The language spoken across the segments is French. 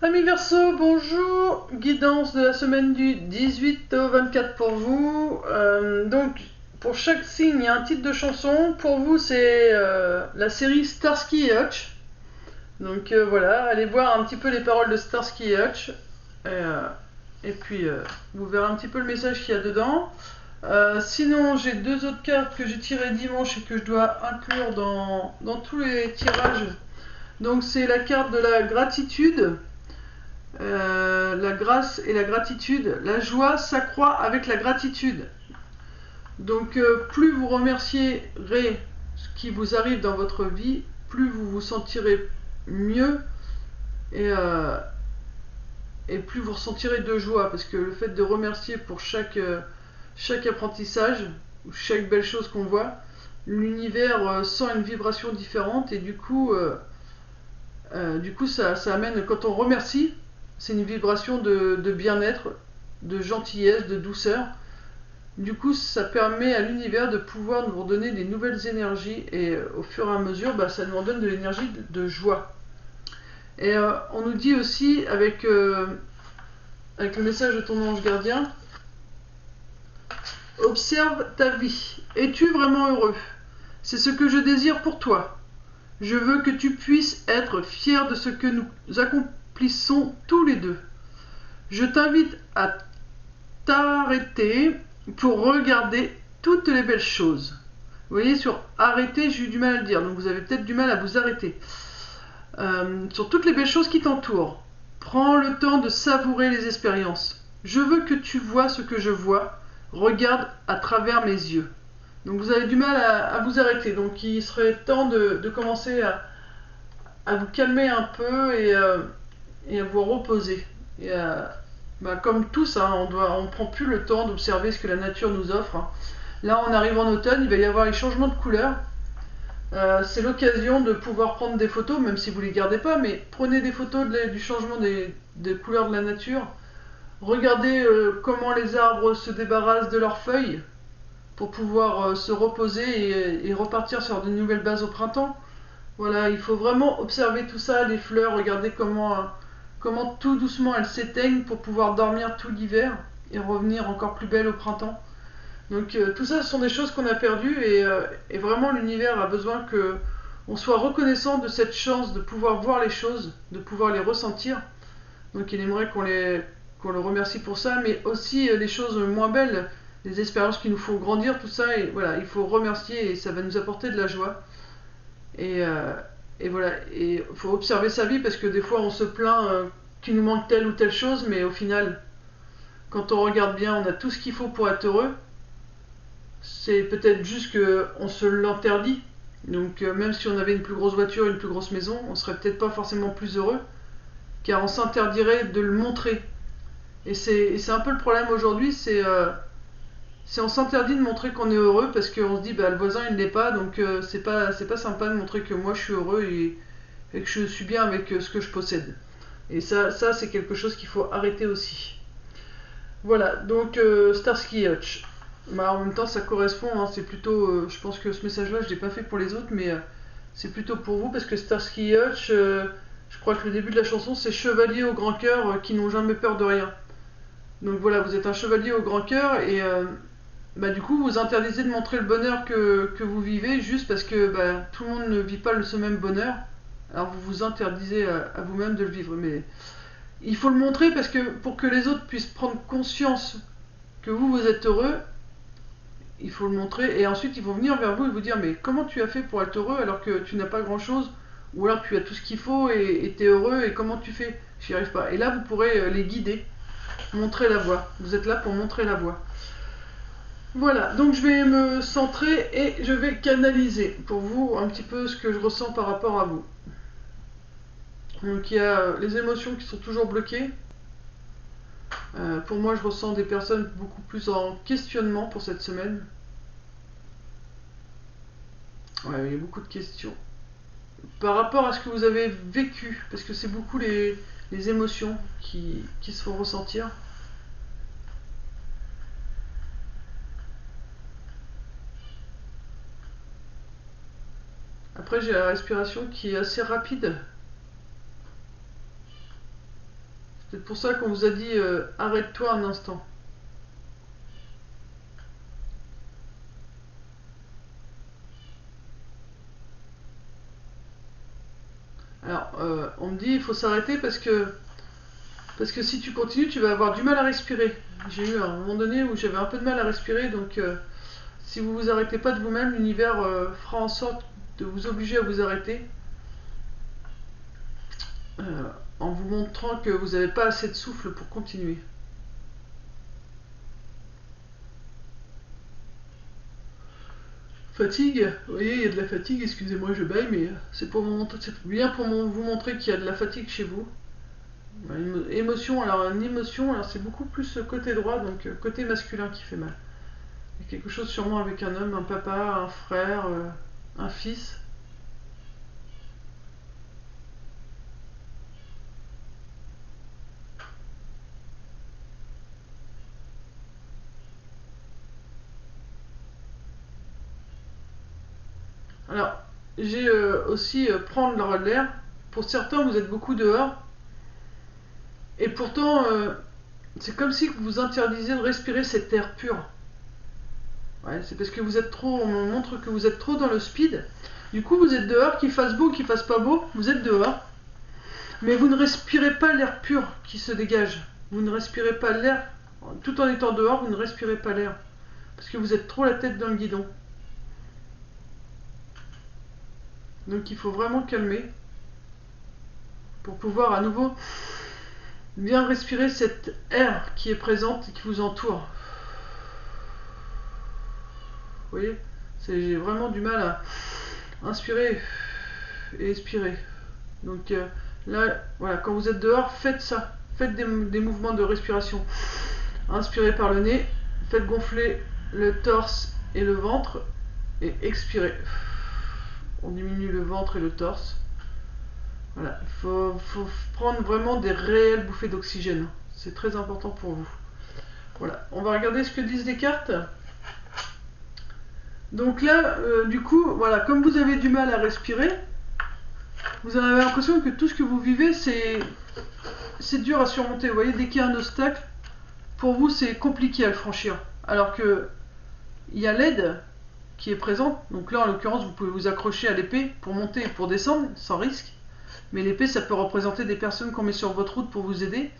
Amis Verseau, bonjour, guidance de la semaine du 18 au 24 pour vous. Donc, pour chaque signe, il y a un titre de chanson. Pour vous, c'est la série Starsky et Hutch. Donc voilà, allez voir un petit peu les paroles de Starsky et Hutch. Et puis, vous verrez un petit peu le message qu'il y a dedans. Sinon, j'ai deux autres cartes que j'ai tirées dimanche et que je dois inclure dans tous les tirages. Donc, c'est la carte de la gratitude. La grâce et la gratitude. La joie s'accroît avec la gratitude. Donc plus vous remercierez ce qui vous arrive dans votre vie, plus vous vous sentirez mieux et, et plus vous ressentirez de joie. Parce que le fait de remercier pour chaque apprentissage, ou chaque belle chose qu'on voit, l'univers sent une vibration différente et du coup ça amène, quand on remercie, c'est une vibration de bien-être, de gentillesse, de douceur. Du coup, ça permet à l'univers de pouvoir nous redonner des nouvelles énergies et au fur et à mesure, ça nous redonne de l'énergie de joie. Et on nous dit aussi avec le message de ton ange gardien, observe ta vie. Es-tu vraiment heureux? C'est ce que je désire pour toi. Je veux que tu puisses être fier de ce que nous accomplissons tous les deux. Je t'invite à t'arrêter pour regarder toutes les belles choses. Vous voyez, sur arrêter, j'ai eu du mal à le dire, donc vous avez peut-être du mal à vous arrêter. Sur toutes les belles choses qui t'entourent. Prends le temps de savourer les expériences. Je veux que tu vois ce que je vois. Regarde à travers mes yeux. Donc vous avez du mal à vous arrêter. Donc il serait temps de commencer à vous calmer un peu et à vous reposer. Comme tous, on ne prend plus le temps d'observer ce que la nature nous offre. Là, on arrive en automne, il va y avoir les changements de couleurs. C'est l'occasion de pouvoir prendre des photos, même si vous ne les gardez pas, mais prenez des photos du changement des couleurs de la nature. Regardez comment les arbres se débarrassent de leurs feuilles pour pouvoir se reposer et repartir sur de nouvelles bases au printemps. Voilà, il faut vraiment observer tout ça, les fleurs, regarder comment tout doucement elles s'éteignent pour pouvoir dormir tout l'hiver et revenir encore plus belles au printemps. Donc tout ça, ce sont des choses qu'on a perdues et vraiment l'univers a besoin que on soit reconnaissant de cette chance de pouvoir voir les choses, de pouvoir les ressentir. Donc il aimerait qu'on le remercie pour ça, mais aussi les choses moins belles, les expériences qui nous font grandir, tout ça, et voilà, il faut remercier et ça va nous apporter de la joie. Et, euh, et voilà, et il faut observer sa vie parce que des fois on se plaint qu'il nous manque telle ou telle chose, mais au final, quand on regarde bien, on a tout ce qu'il faut pour être heureux. C'est peut-être juste qu'on se l'interdit. Donc même si on avait une plus grosse voiture, une plus grosse maison, on serait peut-être pas forcément plus heureux, car on s'interdirait de le montrer. Et c'est un peu le problème aujourd'hui, c'est on s'interdit de montrer qu'on est heureux parce qu'on se dit le voisin il l'est pas, donc c'est pas sympa de montrer que moi je suis heureux et que je suis bien avec ce que je possède. Et ça c'est quelque chose qu'il faut arrêter aussi. Voilà, donc Starsky Hutch. En même temps ça correspond, c'est plutôt, je pense que ce message là je l'ai pas fait pour les autres, mais c'est plutôt pour vous parce que Starsky Hutch, je crois que le début de la chanson c'est chevalier au grand cœur qui n'ont jamais peur de rien. Donc voilà, vous êtes un chevalier au grand cœur et du coup vous interdisez de montrer le bonheur que vous vivez juste parce que tout le monde ne vit pas ce même bonheur. Alors vous vous interdisez à vous-même de le vivre. Mais il faut le montrer parce que pour que les autres puissent prendre conscience que vous êtes heureux, il faut le montrer. Et ensuite ils vont venir vers vous et vous dire mais comment tu as fait pour être heureux alors que tu n'as pas grand chose? Ou alors tu as tout ce qu'il faut et tu es heureux et comment tu fais? J'y arrive pas. Et là vous pourrez les guider, montrer la voie. Vous êtes là pour montrer la voie. Voilà, donc je vais me centrer et je vais canaliser pour vous un petit peu ce que je ressens par rapport à vous. Donc il y a les émotions qui sont toujours bloquées. Pour moi, je ressens des personnes beaucoup plus en questionnement pour cette semaine. Ouais, il y a beaucoup de questions. Par rapport à ce que vous avez vécu, parce que c'est beaucoup les émotions qui se font ressentir. Après, j'ai la respiration qui est assez rapide. C'est pour ça qu'on vous a dit arrête-toi un instant. Alors, on me dit il faut s'arrêter parce que si tu continues, tu vas avoir du mal à respirer. J'ai eu un moment donné où j'avais un peu de mal à respirer, donc si vous vous arrêtez pas de vous-même, l'univers fera en sorte de vous obliger à vous arrêter en vous montrant que vous n'avez pas assez de souffle pour continuer. Fatigue, vous voyez, il y a de la fatigue, excusez-moi, je baille, mais c'est bien pour vous montrer qu'il y a de la fatigue chez vous. Une émotion, alors une émotion, alors c'est beaucoup plus côté droit, donc côté masculin qui fait mal. Il y a quelque chose sûrement avec un homme, un papa, un frère, un fils. Alors, j'ai aussi prendre l'air. Pour certains, vous êtes beaucoup dehors. Et pourtant, c'est comme si vous interdisiez de respirer cet air pur. Ouais, c'est parce que vous êtes trop, on montre que vous êtes trop dans le speed. Du coup, vous êtes dehors, qu'il fasse beau, qu'il fasse pas beau, vous êtes dehors. Mais vous ne respirez pas l'air pur qui se dégage. Vous ne respirez pas l'air, tout en étant dehors, vous ne respirez pas l'air. Parce que vous êtes trop la tête dans le guidon. Donc il faut vraiment calmer pour pouvoir à nouveau bien respirer cet air qui est présente et qui vous entoure. Vous voyez, j'ai vraiment du mal à inspirer et expirer. Donc là, voilà, quand vous êtes dehors, faites ça. Faites des mouvements de respiration. Inspirez par le nez, faites gonfler le torse et le ventre et expirez. On diminue le ventre et le torse. Voilà, il faut prendre vraiment des réelles bouffées d'oxygène. C'est très important pour vous. Voilà, on va regarder ce que disent les cartes. Donc là, du coup, voilà, comme vous avez du mal à respirer, vous avez l'impression que tout ce que vous vivez, c'est dur à surmonter. Vous voyez, dès qu'il y a un obstacle, pour vous, c'est compliqué à le franchir. Alors que il y a l'aide qui est présente. Donc là, en l'occurrence, vous pouvez vous accrocher à l'épée pour monter et pour descendre, sans risque. Mais l'épée, ça peut représenter des personnes qu'on met sur votre route pour vous aider.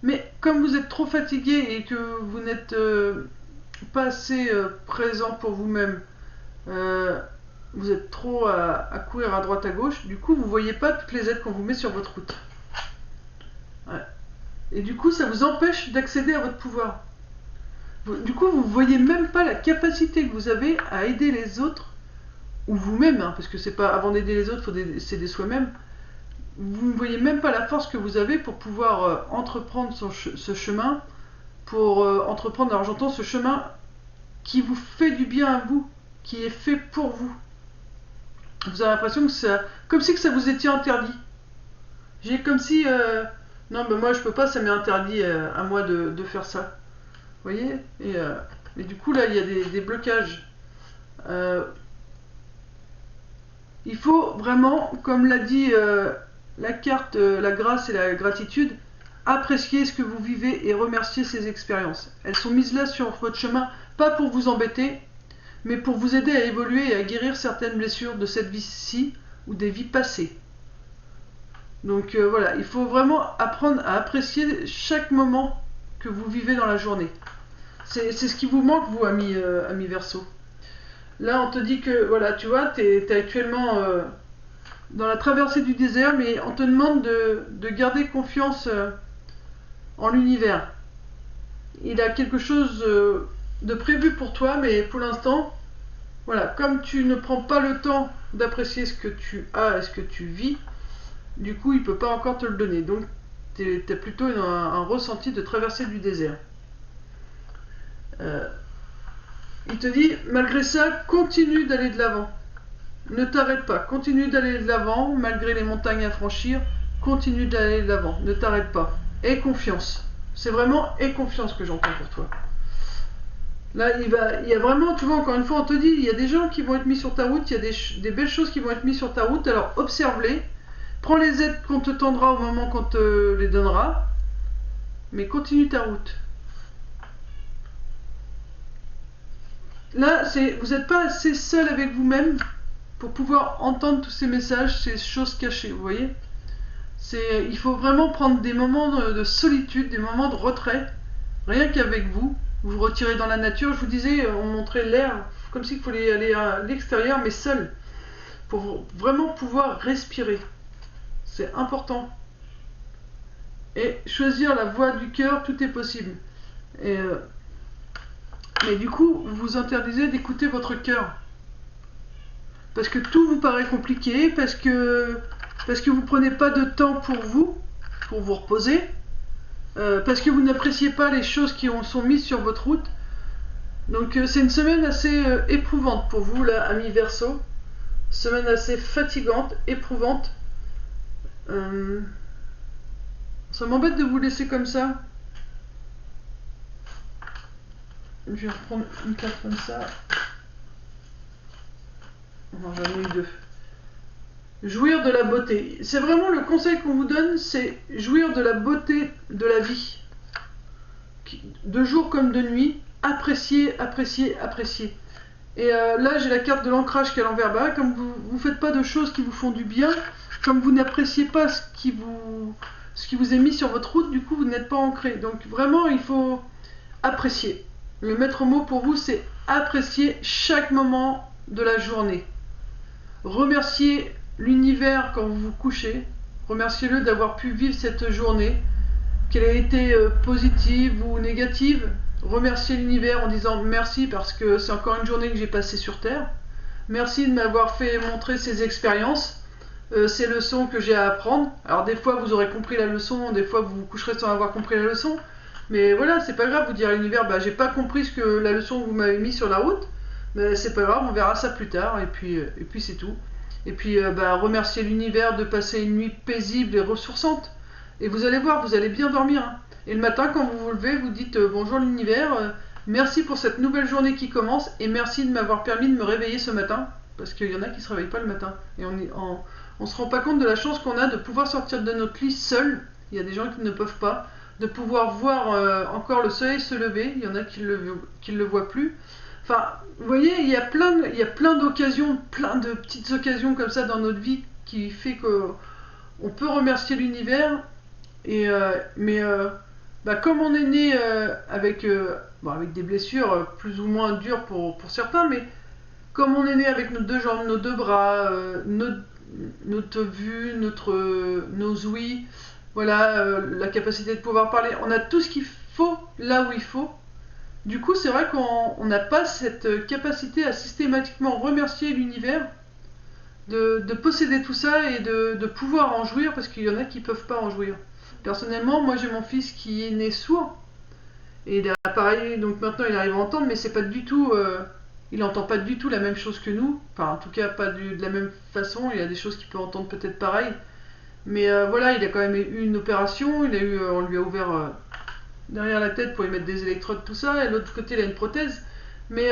Mais comme vous êtes trop fatigué et que vous n'êtes pas assez présent pour vous-même, vous êtes trop à courir à droite à gauche, du coup, vous ne voyez pas toutes les aides qu'on vous met sur votre route. Ouais. Et du coup, ça vous empêche d'accéder à votre pouvoir. Du coup, vous ne voyez même pas la capacité que vous avez à aider les autres, ou vous-même, hein, parce que c'est pas avant d'aider les autres, il faut s'aider soi-même. Vous ne voyez même pas la force que vous avez pour pouvoir entreprendre ce chemin, pour entreprendre, alors j'entends ce chemin qui vous fait du bien à vous, qui est fait pour vous. Vous avez l'impression que ça, comme si que ça vous était interdit. J'ai comme si, non, ben moi je peux pas, ça m'est interdit à moi de faire ça. Vous voyez, et du coup là il y a des blocages. Il faut vraiment, comme l'a dit la carte, la grâce et la gratitude, apprécier ce que vous vivez et remercier ces expériences. Elles sont mises là sur votre chemin, pas pour vous embêter, mais pour vous aider à évoluer et à guérir certaines blessures de cette vie-ci ou des vies passées. Donc voilà, il faut vraiment apprendre à apprécier chaque moment que vous vivez dans la journée. C'est ce qui vous manque, vous, ami Verseau. Là, on te dit que, voilà, tu vois, tu es actuellement dans la traversée du désert, mais on te demande de garder confiance en l'univers. Il a quelque chose de prévu pour toi, mais pour l'instant, voilà, comme tu ne prends pas le temps d'apprécier ce que tu as et ce que tu vis, du coup, il ne peut pas encore te le donner. Donc, tu as plutôt un ressenti de traversée du désert. Il te dit, malgré ça, continue d'aller de l'avant. Ne t'arrête pas, continue d'aller de l'avant, malgré les montagnes à franchir, continue d'aller de l'avant, ne t'arrête pas. Aie confiance. C'est vraiment aie confiance que j'entends pour toi. Là, il y a vraiment, tu vois, encore une fois, on te dit, il y a des gens qui vont être mis sur ta route, il y a des belles choses qui vont être mises sur ta route, alors observe-les, prends les aides qu'on te tendra au moment qu'on te les donnera, mais continue ta route. Là, vous n'êtes pas assez seul avec vous-même pour pouvoir entendre tous ces messages, ces choses cachées, vous voyez. Il faut vraiment prendre des moments de solitude, des moments de retrait, rien qu'avec vous. Vous vous retirez dans la nature. Je vous disais, on montrait l'air, comme s'il fallait aller à l'extérieur, mais seul, pour vraiment pouvoir respirer. C'est important. Et choisir la voie du cœur, tout est possible. Mais du coup, vous vous interdisez d'écouter votre cœur. Parce que tout vous paraît compliqué, parce que vous ne prenez pas de temps pour vous reposer, parce que vous n'appréciez pas les choses qui sont mises sur votre route. Donc c'est une semaine assez éprouvante pour vous, là, amis Verseau. Semaine assez fatigante, éprouvante. Ça m'embête de vous laisser comme ça. Je vais reprendre une carte comme ça. J'en ai eu deux. Jouir de la beauté. C'est vraiment le conseil qu'on vous donne, c'est jouir de la beauté de la vie. De jour comme de nuit, apprécier, apprécier, apprécier. Et là, j'ai la carte de l'ancrage qui est à l'envers. Bah, comme vous ne faites pas de choses qui vous font du bien, comme vous n'appréciez pas ce qui vous est mis sur votre route, du coup, vous n'êtes pas ancré. Donc vraiment, il faut apprécier. Le maître mot pour vous, c'est apprécier chaque moment de la journée. Remerciez l'univers quand vous vous couchez. Remerciez-le d'avoir pu vivre cette journée, qu'elle ait été positive ou négative. Remerciez l'univers en disant merci parce que c'est encore une journée que j'ai passée sur Terre. Merci de m'avoir fait montrer ces expériences, ces leçons que j'ai à apprendre. Alors des fois vous aurez compris la leçon, des fois vous vous coucherez sans avoir compris la leçon. Mais voilà, c'est pas grave, vous dire à l'univers, bah j'ai pas compris la leçon que vous m'avez mis sur la route. Mais c'est pas grave, on verra ça plus tard, et puis c'est tout. Et puis remercier l'univers de passer une nuit paisible et ressourçante. Et vous allez voir, vous allez bien dormir. Hein. Et le matin, quand vous vous levez, vous dites bonjour l'univers, merci pour cette nouvelle journée qui commence, et merci de m'avoir permis de me réveiller ce matin. Parce qu'il y en a qui ne se réveillent pas le matin. Et on se rend pas compte de la chance qu'on a de pouvoir sortir de notre lit seul. Il y a des gens qui ne peuvent pas. De pouvoir voir encore le soleil se lever. Il y en a qui le voient plus. Enfin, vous voyez, il y a plein d'occasions, plein de petites occasions comme ça dans notre vie qui fait qu'on peut remercier l'univers. Mais comme on est né avec des blessures plus ou moins dures pour certains, mais comme on est né avec nos deux jambes, nos deux bras, notre vue, nos ouïes, voilà, la capacité de pouvoir parler, on a tout ce qu'il faut là où il faut. Du coup, c'est vrai qu'on n'a pas cette capacité à systématiquement remercier l'univers, de posséder tout ça et de pouvoir en jouir, parce qu'il y en a qui ne peuvent pas en jouir. Personnellement, moi j'ai mon fils qui est né sourd, et il a pareil, donc maintenant il arrive à entendre, mais c'est pas du tout, il n'entend pas du tout la même chose que nous, enfin en tout cas pas de la même façon, il y a des choses qu'il peut entendre peut-être pareil, mais voilà, il a quand même eu une opération, on lui a ouvert derrière la tête pour y mettre des électrodes, tout ça, et de l'autre côté il a une prothèse, mais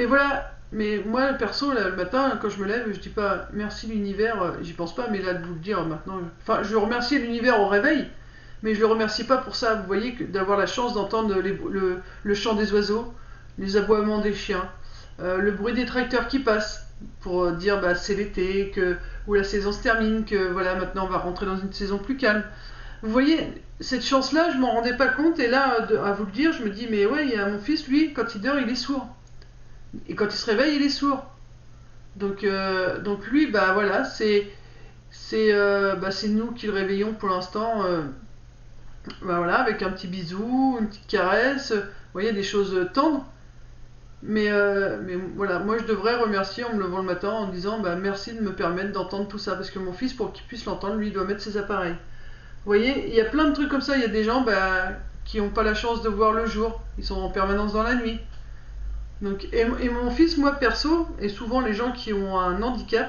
voilà. Mais moi, perso, là, le matin, quand je me lève, je dis pas merci l'univers, j'y pense pas, mais là, de vous le dire maintenant. Enfin, je remercie l'univers au réveil, mais je le remercie pas pour ça. Vous voyez, d'avoir la chance d'entendre le chant des oiseaux, les aboiements des chiens, le bruit des tracteurs qui passent, pour dire c'est l'été, où la saison se termine, que voilà, maintenant on va rentrer dans une saison plus calme. Vous voyez, cette chance-là, je m'en rendais pas compte, et là, à vous le dire, je me dis, mais ouais, il y a mon fils, lui, quand il dort, il est sourd. Et quand il se réveille, il est sourd. Donc lui, voilà, c'est nous qui le réveillons pour l'instant. Voilà, avec un petit bisou, une petite caresse. Vous voyez, des choses tendres. Mais voilà, moi je devrais remercier en me levant le matin en disant merci de me permettre d'entendre tout ça. Parce que mon fils, pour qu'il puisse l'entendre, lui, il doit mettre ses appareils. Vous voyez, il y a plein de trucs comme ça. Il y a des gens qui n'ont pas la chance de voir le jour. Ils sont en permanence dans la nuit. Donc, et mon fils, moi perso, et souvent les gens qui ont un handicap,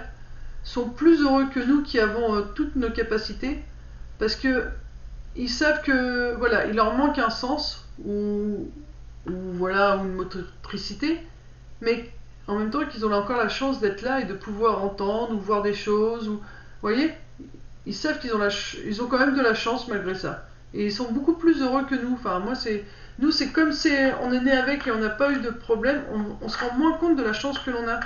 sont plus heureux que nous qui avons toutes nos capacités, parce que ils savent que voilà, il leur manque un sens ou voilà, ou une motricité, mais en même temps qu'ils ont encore la chance d'être là et de pouvoir entendre ou voir des choses. Vous voyez, ils savent qu'ils ont quand même de la chance malgré ça. Et ils sont beaucoup plus heureux que nous. Enfin, moi, nous, c'est comme si on est né avec et on n'a pas eu de problème. On se rend moins compte de la chance que l'on a.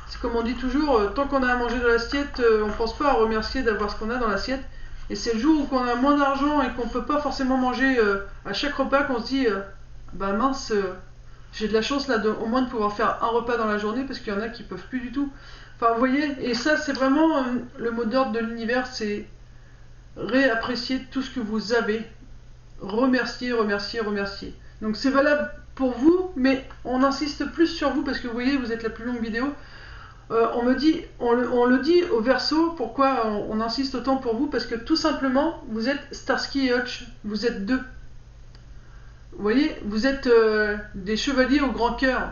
C'est comme on dit toujours, tant qu'on a à manger dans l'assiette, on ne pense pas à remercier d'avoir ce qu'on a dans l'assiette. Et c'est le jour où on a moins d'argent et qu'on ne peut pas forcément manger à chaque repas qu'on se dit, bah mince, j'ai de la chance là au moins de pouvoir faire un repas dans la journée parce qu'il y en a qui peuvent plus du tout. Enfin, vous voyez, et ça, c'est vraiment le mot d'ordre de l'univers, c'est réapprécier tout ce que vous avez. Remercier, remercier, remercier. Donc c'est valable pour vous, mais on insiste plus sur vous parce que vous voyez, vous êtes la plus longue vidéo. On le dit au Verseau, pourquoi on insiste autant pour vous, parce que tout simplement, vous êtes Starsky et Hutch, vous êtes deux. Vous voyez, vous êtes des chevaliers au grand cœur.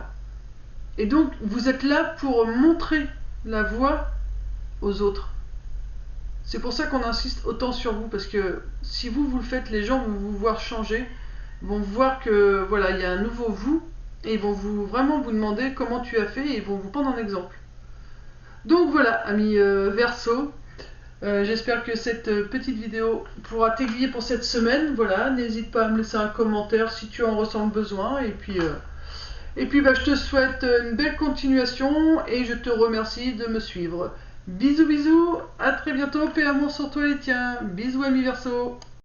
Et donc, vous êtes là pour montrer la voie aux autres. C'est pour ça qu'on insiste autant sur vous, parce que si vous le faites, les gens vont vous voir changer, vont voir que voilà, il y a un nouveau vous, et ils vont vraiment vous demander comment tu as fait, et ils vont vous prendre un exemple. Donc voilà, amis Verseau, j'espère que cette petite vidéo pourra t'aiguiller pour cette semaine. Voilà, n'hésite pas à me laisser un commentaire si tu en ressens le besoin. Et puis bah, je te souhaite une belle continuation et je te remercie de me suivre. Bisous bisous, à très bientôt, paix et amour sur toi les tiens. Bisous amis Verseau.